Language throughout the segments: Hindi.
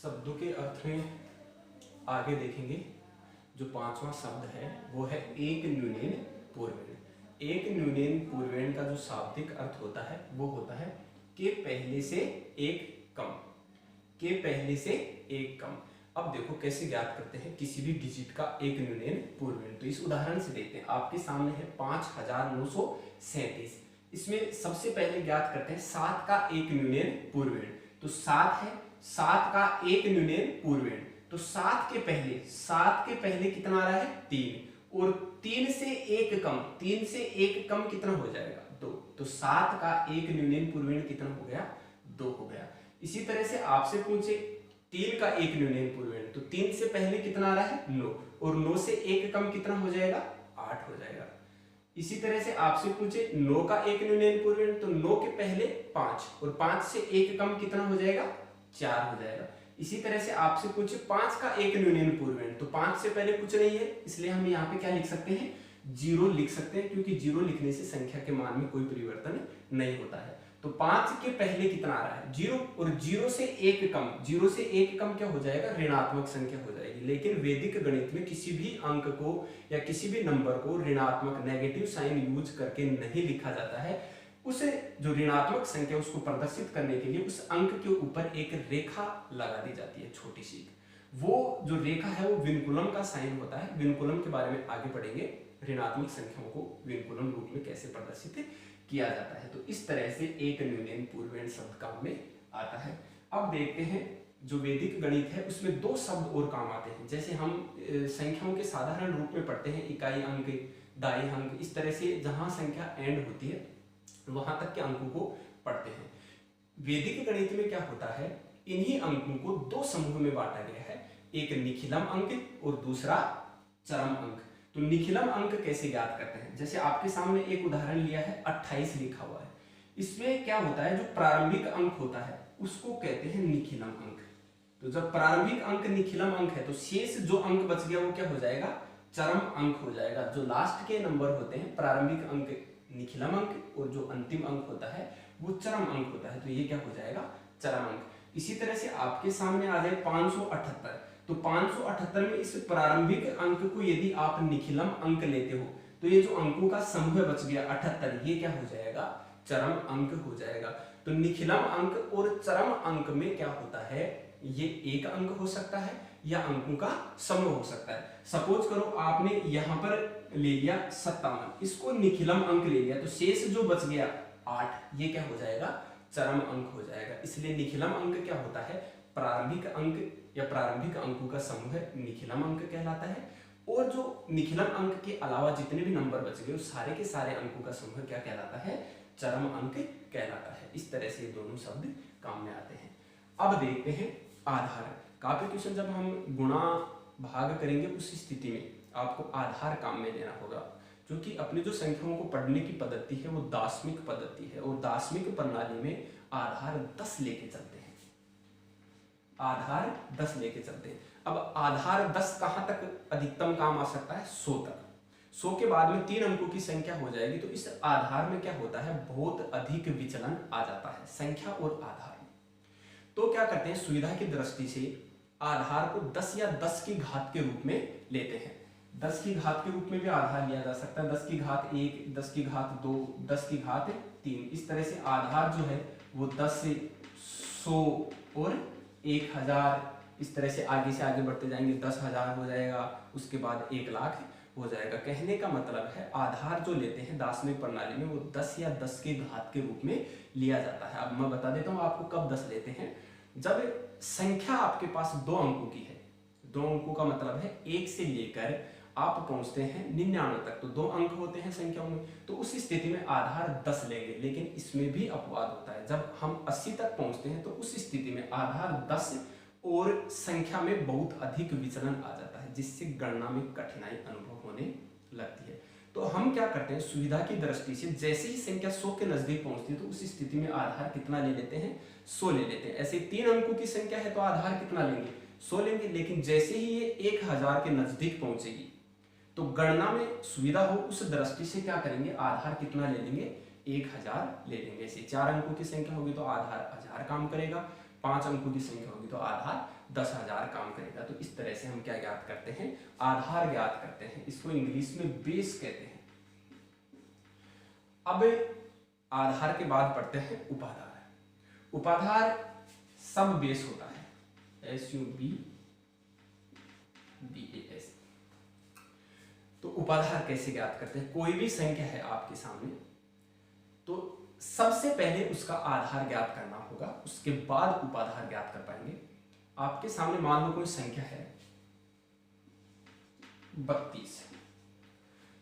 शब्दों के अर्थ में आगे देखेंगे। जो पांचवा शब्द है वो है एक न्यूनेन पूर्वेण। एक न्यूनेन पूर्वेण का जो शाब्दिक अर्थ होता है वो होता है के पहले से एक कम, के पहले से एक कम। अब देखो कैसे ज्ञात करते हैं किसी भी डिजिट का एक न्यूनेन पूर्वेण। तो इस उदाहरण से देखते हैं। आपके सामने है 5937। इसमें सबसे पहले ज्ञात करते हैं 7 का एक न्यूनेन पूर्वेण। तो 7 है, 7 का एक न्यूनेन पूर्वेण। तो 7 के पहले कितना आ रहा है 3, और 3 से एक कम, 3 से एक कम कितना हो जाएगा 2। तो 7 का एक न्यूनेन पूर्वेण कितना हो गया 2 हो गया। इसी तरह से आपसे पूछे 3 का एक न्यूनेन पूर्वेण। तो 3 से पहले कितना आ रहा है 9, और 9 से एक कम कितना हो जाएगा 8 हो जाएगा। इसी तरह से आपसे पूछे 9 का एक न्यूनेन पूर्वेण। तो 9 के पहले 5, और 5 से एक कम कितना हो जाएगा 4 हो जाएगा। इसी तरह से आपसे पूछे 5 का एक न्यूनेन पूर्वेण। तो 5 से पहले कुछ नहीं है, इसलिए हम यहाँ पे क्या लिख सकते हैं 0 लिख सकते हैं, क्योंकि 0 लिखने से संख्या के मान में कोई परिवर्तन नहीं होता है। तो 5 के पहले कितना आ रहा है 0, और 0 से एक कम, 0 से एक कम क्या हो जाएगा ऋणात्मक संख्या हो जाएगी। लेकिन वैदिक गणित में किसी भी अंक को या किसी भी नंबर को ऋणात्मक नेगेटिव साइन यूज करके नहीं लिखा जाता है। उसे जो ऋणात्मक संख्या उसको प्रदर्शित करने के लिए उस अंक के ऊपर एक रेखा लगा दी जाती है, छोटी सी। वो जो रेखा है वो विनकुलम का साइन होता है। विनकुलम के बारे में आगे पढ़ेंगे, ऋणात्मक संख्याओं को विनकुलम रूप में कैसे प्रदर्शित किया जाता है। तो इस तरह से एक न्यूनेन पूर्वेण शब्द काम में आता है। अब देखते हैं जो वैदिक गणित है उसमें 2 शब्द और काम आते हैं। जैसे हम संख्याओं के साधारण रूप में पढ़ते हैं, इकाई अंक, दाई अंक, इस तरह से जहां संख्या एंड होती है वहां तक के अंकों को पढ़ते हैं। वैदिक गणित में क्या होता है, इन्हीं अंकों को 2 समूह में बांटा गया है, एक निखिलम अंक और दूसरा चरम अंक। तो निखिलम अंक कैसे ज्ञात करते हैं, जैसे आपके सामने एक उदाहरण लिया है 28 लिखा हुआ है। इसमें क्या होता है, जो प्रारंभिक अंक होता है उसको कहते हैं निखिलम अंक। तो जब प्रारंभिक अंक निखिलम अंक है तो शेष जो अंक बच गया वो क्या हो जाएगा चरम अंक हो जाएगा। जो लास्ट के नंबर होते हैं प्रारंभिक अंक निखिलम अंक, और जो अंतिम अंक होता है वो चरम अंक होता है। तो ये क्या हो जाएगा चरम अंक। इसी तरह से आपके सामने आ जाए 578। तो 578 में इस प्रारंभिक अंक को यदि आप निखिलम अंक लेते हो तो ये जो अंकों का समूह बच गया 78, ये क्या हो जाएगा चरम अंक हो जाएगा। तो निखिलम अंक और चरम अंक में क्या होता है, ये एक अंक हो सकता है या अंकों का समूह हो सकता है। सपोज करो आपने यहां पर ले लिया 57, इसको निखिलम अंक ले लिया, तो शेष जो बच गया 8, ये क्या हो जाएगा चरम अंक हो जाएगा। इसलिए निखिलम अंक क्या होता है, प्रारंभिक अंक या प्रारंभिक अंकों का समूह निखिलम अंक कहलाता है। और जो निखिलम अंक के अलावा जितने भी नंबर बच गए सारे के सारे अंकों का समूह क्या कहलाता है चरम अंक कहलाता है। इस तरह से दोनों शब्द काम में आते हैं। अब देखते हैं आधार। काफी क्वेश्चन जब हम गुणा भाग करेंगे उस स्थिति में आपको आधार काम में लेना होगा, क्योंकि अपनी जो संख्याओं को पढ़ने की पद्धति है वो दार्शनिक पद्धति है, और दार्शनिक प्रणाली में आधार 10 लेके चलते हैं, आधार 10 लेके चलते हैं। अब आधार 10 कहां तक अधिकतम काम आ सकता है 100 तक। 100 के बाद में 3 अंकों की संख्या हो जाएगी, तो इस आधार में क्या होता है बहुत अधिक विचलन आ जाता है संख्या और आधार में। तो क्या करते हैं सुविधा की दृष्टि से आधार को 10 या 10 की घात के रूप में लेते हैं। 10 की घात के रूप में भी आधार लिया जा सकता है, 10 की घात 1, 10 की घात 2, 10 की घात 3। इस तरह से आधार जो है वो 10 से 100 और 1000, इस तरह से आगे बढ़ते जाएंगे 10,000 हो जाएगा, उसके बाद 1 लाख हो जाएगा। कहने का मतलब है आधार जो लेते हैं दार्शनिक प्रणाली में वो 10 या 10 के घात के रूप में लिया जाता है। अब मैं बता देता हूँ आपको कब 10 लेते हैं, जब संख्या आपके पास 2 अंकों की है। 2 अंकों का मतलब है 1 से लेकर आप पहुंचते हैं 99 तक, तो 2 अंक होते हैं संख्याओं में। तो उस स्थिति में आधार 10 लेंगे, लेकिन इसमें भी अपवाद होता है। जब हम 80 तक पहुंचते हैं तो उस स्थिति में आधार 10 और संख्या में बहुत अधिक विचलन आ जाता है, जिससे गणना में कठिनाई अनुभव होने लगती है। तो हम क्या करते हैं सुविधा की दृष्टि से जैसे ही संख्या 100 के नजदीक पहुंचती है तो उस स्थिति में आधार कितना ले लेते हैं 100 ले लेते हैं। ऐसे 3 अंकों की संख्या है तो आधार कितना लेंगे 100 लेंगे, लेकिन जैसे ही ये 1000 के नजदीक पहुंचेगी तो गणना में सुविधा हो उस दृष्टि से क्या करेंगे आधार कितना ले लेंगे 1000 ले लेंगे। ऐसे 4 अंकों की संख्या होगी तो आधार 1000 काम करेगा, 5 अंकों की संख्या होगी तो आधार 10,000 काम करेगा। तो इस तरह से हम क्या ज्ञात करते हैं, आधार ज्ञात करते हैं। इसको इंग्लिश में बेस कहते हैं। अब आधार के बाद पढ़ते हैं उपाधार। उपाधार सब बेस होता है, SUBDAS। तो उपाधार कैसे ज्ञात करते हैं, कोई भी संख्या है आपके सामने तो सबसे पहले उसका आधार ज्ञात करना होगा, उसके बाद उपाधार ज्ञात कर पाएंगे। आपके सामने मान लो कोई संख्या है 32,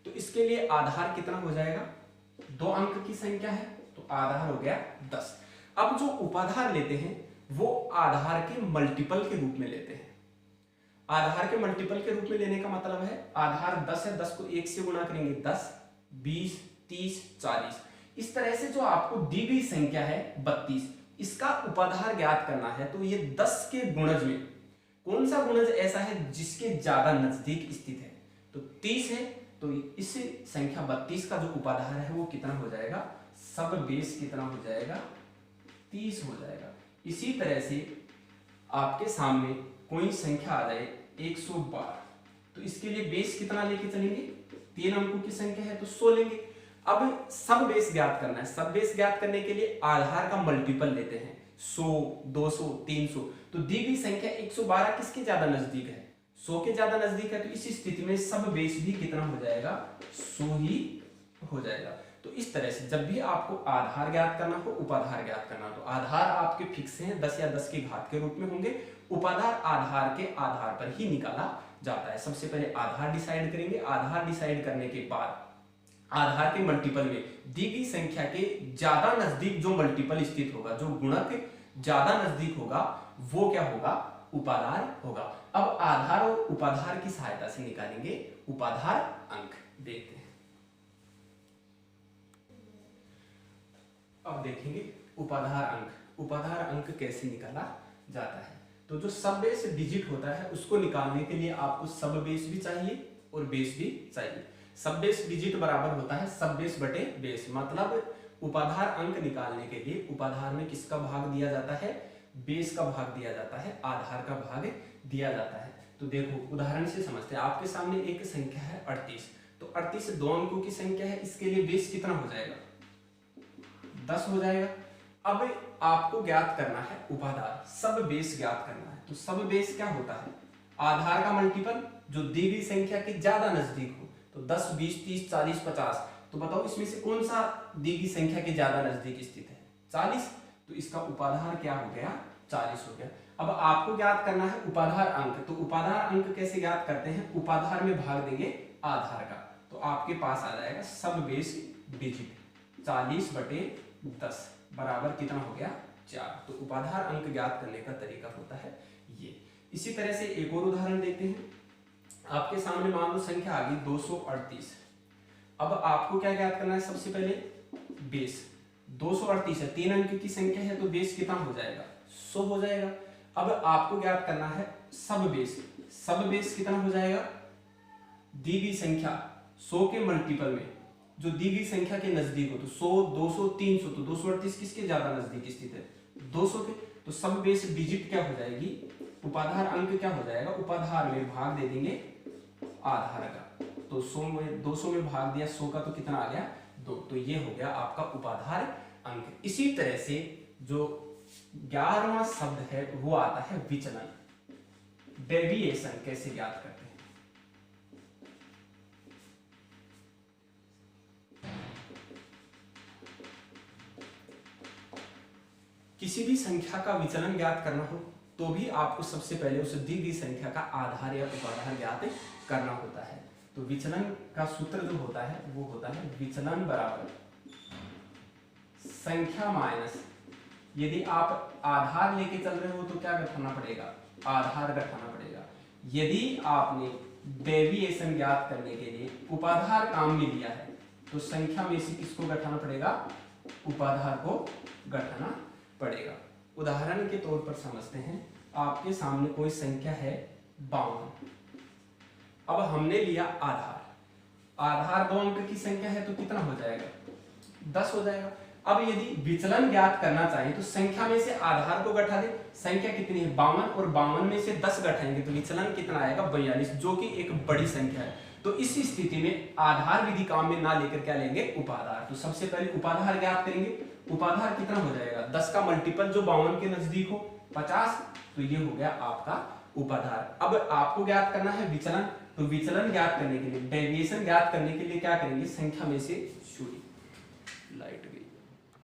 तो इसके लिए आधार कितना हो जाएगा, 2 अंक की संख्या है तो आधार हो गया 10। अब जो उपाधार लेते हैं वो आधार के मल्टीपल के रूप में लेते हैं। आधार के मल्टीपल के रूप में लेने का मतलब है आधार 10 है, 10 को 1 से गुणा करेंगे 10, 20, 30, 40। इस तरह से जो आपको दी गई संख्या है 32, इसका उपाधार ज्ञात करना है तो ये 10 के गुणज में कौन सा गुणज ऐसा है जिसके ज्यादा नजदीक स्थित है। तो 30 है तो इस संख्या 32 का जो उपाधार है वो कितना हो जाएगा, सब बेस कितना हो जाएगा, 30 हो जाएगा। इसी तरह से आपके सामने कोई संख्या आ जाए 112, तो इसके लिए बेस कितना लेके चलेंगे, 3 अंकों की संख्या है तो 100 लेंगे। अब सब बेस ज्ञात करना है, सब बेस ज्ञात करने के लिए आधार का मल्टीपल लेते हैं, 100, 200, 300। तो दी गई संख्या 112 किसके ज्यादा नजदीक है, 100 के ज्यादा नजदीक है। तो इस स्थिति में सब बेस भी कितना हो जाएगा, 100 ही हो जाएगा। तो इस तरह से जब भी आपको आधार ज्ञात करना हो, उपाधार ज्ञात करना हो, तो आधार आपके फिक्स हैं 10 या 10 की घात के रूप में होंगे, उपाधार आधार के आधार पर ही निकाला जाता है। सबसे पहले आधार डिसाइड करेंगे, आधार डिसाइड करने के बाद आधार के मल्टीपल में दी गई संख्या के ज्यादा नजदीक जो मल्टीपल स्थित होगा, जो गुणक ज्यादा नजदीक होगा, वो क्या होगा, उपाधार होगा। अब आधार और उपाधार की सहायता से निकालेंगे उपाधार अंक। देखते हैं, अब देखेंगे उपाधार अंक। उपाधार अंक कैसे निकाला जाता है, तो जो सब बेस डिजिट होता है उसको निकालने के लिए आपको सब बेस भी चाहिए और बेस भी चाहिए। सब बेस डिजिट बराबर होता है सब बेस बटे बेस, मतलब उपाधार अंक निकालने के लिए उपाधार में किसका भाग दिया जाता है, बेस का भाग दिया जाता है, आधार का भाग दिया जाता है। तो देखो उदाहरण से समझते हैं, आपके सामने एक संख्या है 38, तो 38 2 अंकों की संख्या है, इसके लिए बेस कितना हो जाएगा, 10 हो जाएगा। अब आपको ज्ञात करना है उपाधार, सब बेस ज्ञात करना है। तो सब बेस क्या होता है, आधार का मल्टीपल जो दी गई संख्या के ज्यादा नजदीक हो। तो 10, 20, 30, 40, 50, तो बताओ इसमें से कौन सा दी गई संख्या के ज्यादा नजदीक स्थित है, 40। तो इसका उपाधार क्या हो गया, 40 हो गया। अब आपको ज्ञात करना है उपाधार अंक। तो उपाधार अंक कैसे ज्ञात करते हैं, उपाधार में भाग देंगे आधार का, तो आपके पास आ जाएगा सब बेस डिजिट 40 बटे 10 बराबर कितना हो गया, 4। तो उपाधार अंक ज्ञात करने का तरीका होता है ये। इसी तरह से एक और उदाहरण देखते हैं। आपके सामने मान लो संख्या आ गई 238। अब आपको क्या ज्ञात करना है, सबसे पहले बेस 238 है, 3 अंक की संख्या है तो बेस कितना हो जाएगा, 100 हो जाएगा। अब आपको ज्ञात करना है सब बेस, सब बेस कितना हो जाएगा, दी गई संख्या 100 के मल्टीपल में जो दी गई संख्या के नजदीक हो, तो 100, 200, 300, तो 238 किसके ज्यादा नजदीक स्थित है, 200 के। तो सब बेस डिजिट क्या हो जाएगी, उपाधार अंक क्या हो जाएगा, उपाधार में भाग दे देंगे आधार का। तो 100 में 200 में भाग दिया 100 का, तो कितना आ गया, 2। तो ये हो गया आपका उपाधार अंक। इसी तरह से जो 11वां शब्द है वो आता है विचलन, डेविएशन। कैसे ज्ञात करते हैं, किसी भी संख्या का विचलन ज्ञात करना हो तो भी आपको सबसे पहले उस दी गई संख्या का आधार या उपाधार ज्ञात करना होता है। तो विचलन का सूत्र जो होता है वो होता है विचलन बराबर संख्या माइनस, यदि आप आधार लेके चल रहे हो तो क्या घटाना पड़ेगा, आधार घटाना पड़ेगा। यदि आपने डेविएशन ज्ञात करने के लिए उपाधार काम में लिया है तो संख्या में से किसको घटाना पड़ेगा, उपाधार को घटाना पड़ेगा। उदाहरण के तौर पर समझते हैं, आपके सामने कोई संख्या है 52। अब हमने लिया आधार, आधार 2 अंक की संख्या है तो कितना हो जाएगा, 10 हो जाएगा। अब यदि विचलन ज्ञात करना चाहिए तो संख्या में से आधार को घटा दे। संख्या कितनी है 52 और 52 में से 10 घटाएंगे तो विचलन कितना आएगा 42, जो कि एक बड़ी संख्या है। तो इस स्थिति में आधार विधि काम में ना लेकर क्या लेंगे उपाधार। तो सबसे पहले उपाधार ज्ञात करेंगे। उपाधार कितना हो जाएगा 10 का मल्टीपल जो 52 के नजदीक हो 50, तो ये हो गया आपका उपाधार। अब आपको ज्ञात करना है विचलन। तो विचलन ज्ञात करने के लिए डेविएशन ज्ञात करने के लिए क्या करेंगे संख्या में से शून्य। लाइट